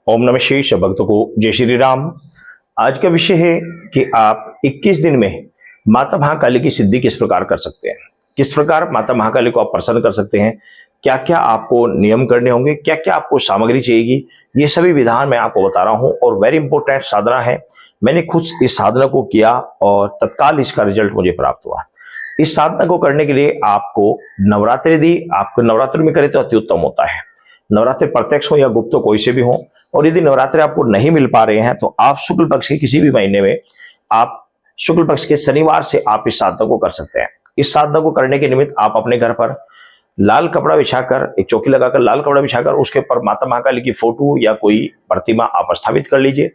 ओम नमः शिवाय। सब भक्तों को जय श्री राम। आज का विषय है कि आप 21 दिन में माता महाकाली की सिद्धि किस प्रकार कर सकते हैं, किस प्रकार माता महाकाली को आप प्रसन्न कर सकते हैं, क्या क्या आपको नियम करने होंगे, क्या क्या आपको सामग्री चाहिएगी, ये सभी विधान मैं आपको बता रहा हूँ। और वेरी इंपॉर्टेंट साधना है। मैंने खुद इस साधना को किया और तत्काल इसका रिजल्ट मुझे प्राप्त हुआ। इस साधना को करने के लिए आपको नवरात्रि दी, आपको नवरात्रि में करें तो अति उत्तम होता है। नवरात्रि प्रत्यक्ष हो या गुप्त हो, कोई से भी हो। और यदि नवरात्रि आपको नहीं मिल पा रहे हैं तो आप शुक्ल पक्ष के किसी भी महीने में, आप शुक्ल पक्ष के शनिवार से आप इस साधना को कर सकते हैं। इस साधना को करने के निमित्त आप अपने घर पर लाल कपड़ा बिछाकर, एक चौकी लगाकर लाल कपड़ा बिछाकर उसके ऊपर माता महाकाली की फोटो या कोई प्रतिमा आप स्थापित कर लीजिए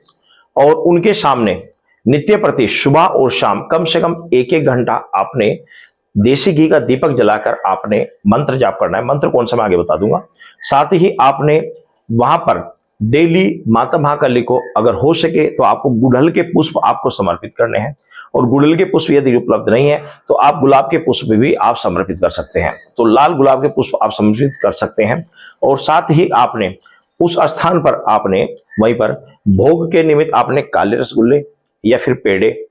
और उनके सामने नित्य प्रति सुबह और शाम कम से कम 1-1 घंटा आपने देसी घी का दीपक जलाकर आपने मंत्र जाप करना है। मंत्र कौन सा मैं आगे बता दूंगा। साथ ही आपने वहां पर डेली माता महाकाली को अगर हो सके तो आपको गुड़हल के पुष्प आपको समर्पित करने हैं। और गुड़हल के पुष्प यदि उपलब्ध नहीं है तो आप गुलाब के पुष्प भी आप समर्पित कर सकते हैं। तो लाल गुलाब के पुष्प आप समर्पित कर सकते हैं। और साथ ही आपने उस स्थान पर आपने वहीं पर भोग के निमित्त आपने काले रसगुल्ले या फिर पेड़े,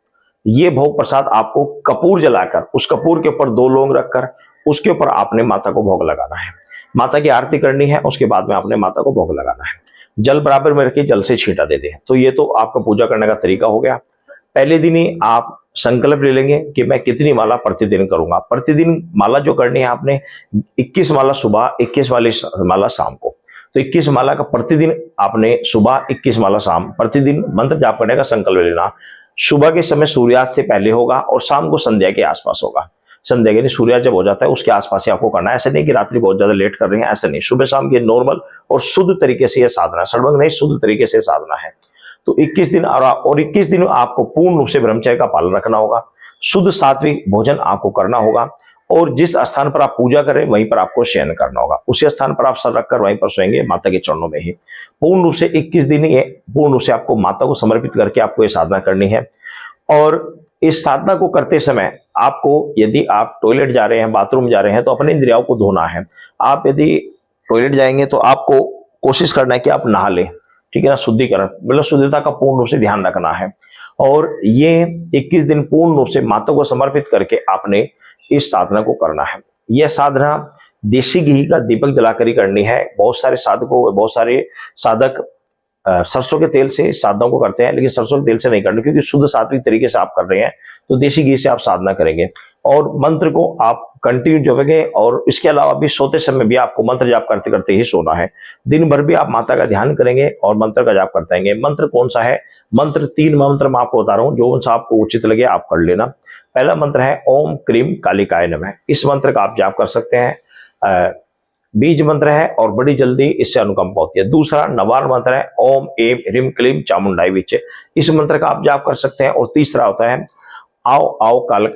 ये भोग प्रसाद आपको कपूर जलाकर उस कपूर के ऊपर 2 लौंग रखकर उसके ऊपर आपने माता को भोग लगाना है। माता की आरती करनी है, उसके बाद में आपने माता को भोग लगाना है। जल बराबर में रखिए, जल से छींटा दे दें। तो ये तो आपका पूजा करने का तरीका हो गया। पहले दिन ही आप संकल्प ले लेंगे कि मैं कितनी माला प्रतिदिन करूंगा। प्रतिदिन माला जो करनी है आपने 21 माला सुबह, 21 वाली माला शाम को। तो 21 माला का प्रतिदिन आपने सुबह, 21 माला शाम, प्रतिदिन मंत्र जाप करने का संकल्प लेना। सुबह के समय सूर्यास्त से पहले होगा और शाम को संध्या के आसपास होगा। संध्या के सूर्यास्त जब हो जाता है उसके आसपास ही आपको करना है। ऐसे नहीं कि रात्रि बहुत ज्यादा लेट कर रहे हैं, ऐसे नहीं। सुबह शाम के नॉर्मल और शुद्ध तरीके से यह साधना, सड़भंग नहीं, शुद्ध तरीके से साधना है। तो 21 दिन और 21 दिन आपको पूर्ण रूप से ब्रह्मचर्य का पालन रखना होगा। शुद्ध सात्विक भोजन आपको करना होगा और जिस स्थान पर आप पूजा करें वहीं पर आपको शयन करना होगा। उसी स्थान पर आप सर रखकर वहीं पर सोएंगे, माता के चरणों में ही। पूर्ण रूप से 21 दिन ये पूर्ण रूप से आपको माता को समर्पित करके आपको ये साधना करनी है। और इस साधना को करते समय आपको, यदि आप टॉयलेट जा रहे हैं, बाथरूम जा रहे हैं, तो अपने इंद्रियों को धोना है। आप यदि टॉयलेट जाएंगे तो आपको कोशिश करना है कि आप नहा लें, ठीक है ना। शुद्धिकरण मतलब शुद्धता का पूर्ण रूप से ध्यान रखना है। और ये 21 दिन पूर्ण रूप से माता को समर्पित करके आपने इस साधना को करना है। यह साधना देसी घी का दीपक जलाकर ही करनी है। बहुत सारे साधक सरसों के तेल से साधनाओं को करते हैं, लेकिन सरसों के तेल से नहीं करना, क्योंकि शुद्ध सात्विक तरीके से आप कर रहे हैं। तो देसी घी से आप साधना करेंगे और मंत्र को आप कंटिन्यू जपेंगे। और इसके अलावा भी सोते समय भी आपको मंत्र जाप करते करते ही सोना है। दिन भर भी आप माता का ध्यान करेंगे और मंत्र का जाप करते रहेंगे। मंत्र कौन सा है? मंत्र 3 मंत्र मैं आपको बता रहा हूँ, जो सा आपको उचित लगे आप कर लेना। पहला मंत्र है ओम क्रीम कालिकाय नमः। इस मंत्र का आप जाप कर सकते हैं। बीज मंत्र है और बड़ी जल्दी इससे अनुकंपा होती है। दूसरा नवार मंत्र है ओम एम ह्रीम क्लीम चामुंडाई विच। इस मंत्र का आप जाप कर सकते हैं। और तीसरा होता है आओ आओ काल,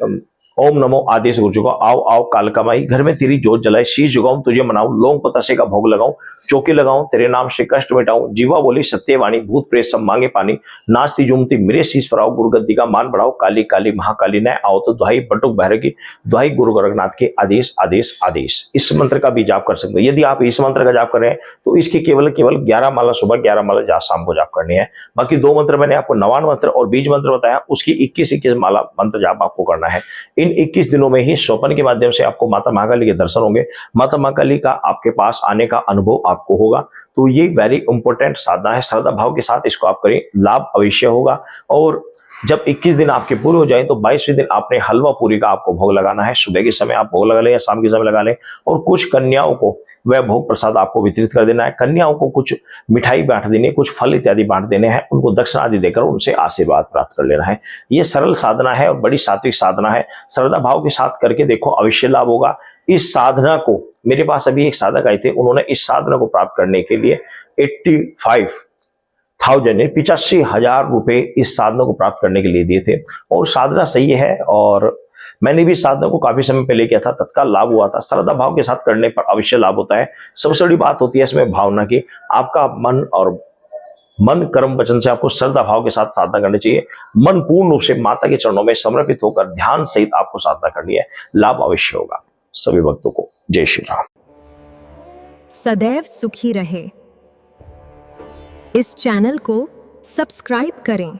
ओम नमो आदेश गुरु को, आओ आओ काल कमाई, घर में तेरी जोत जलाए, शीश झुकाऊं तुझे मनाऊं, लौंग पतासे का भोग लगाऊं, चौकी लगाऊं, तेरे नाम से कष्ट मिटाऊं, जीवा बोली सत्यवाणी, भूत प्रेत सब मांगे पानी, नाचती जुमती मेरे शीश पर आओ, गुरुगद्दी का मान बढ़ाओ, काली काली महाकाली न आओ तो दुहाई बटुक भैरव की, दुहाई गुरु गोरखनाथ के आदेश आदेश आदेश। इस मंत्र का भी जाप कर सकते हैं। यदि आप इस मंत्र का जाप कर रहे हैं तो इसकी केवल 11 माला सुबह, 11 माला शाम को जाप करनी है। बाकी 2 मंत्र मैंने आपको नवान मंत्र और बीज मंत्र बताया, उसकी 21 माला मंत्र जाप आपको करना है। इन 21 दिनों में ही स्वप्न के माध्यम से आपको माता महाकाली के दर्शन होंगे, माता महाकाली का आपके पास आने का अनुभव आपको होगा। तो ये वेरी इंपॉर्टेंट साधना है। श्रद्धा भाव के साथ इसको आप करें, लाभ अवश्य होगा। और जब 21 दिन आपके पूरे हो जाए तो 22वें दिन आपने हलवा पूरी का आपको भोग लगाना है। सुबह के समय आप भोग लगा लें या शाम के समय लगा लें। और कुछ कन्याओं को वह भोग प्रसाद आपको वितरित कर देना है। कन्याओं को कुछ मिठाई बांट देनी है, कुछ फल इत्यादि बांट देने हैं, उनको दक्षिणा आदि देकर उनसे आशीर्वाद प्राप्त कर लेना है। ये सरल साधना है और बड़ी सात्विक साधना है। श्रद्धा भाव के साथ करके देखो, अवश्य लाभ होगा। इस साधना को, मेरे पास अभी एक साधक आए थे, उन्होंने इस साधना को प्राप्त करने के लिए 85,000 रुपए इस साधना को प्राप्त करने के लिए दिए थे। और साधना सही है और मैंने भी साधना को काफी समय पहले किया था, तत्काल लाभ हुआ था। श्रद्धा भाव के साथ करने पर अवश्य लाभ होता है। सबसे बड़ी बात होती है इसमें भावना की। आपका मन कर्म वचन से आपको श्रद्धा भाव के साथ साधना करनी चाहिए। मन पूर्ण रूप से माता के चरणों में समर्पित होकर ध्यान सहित आपको साधना करनी है, लाभ अवश्य होगा। सभी भक्तों को जय श्री राम। सदैव सुखी रहे। इस चैनल को सब्सक्राइब करें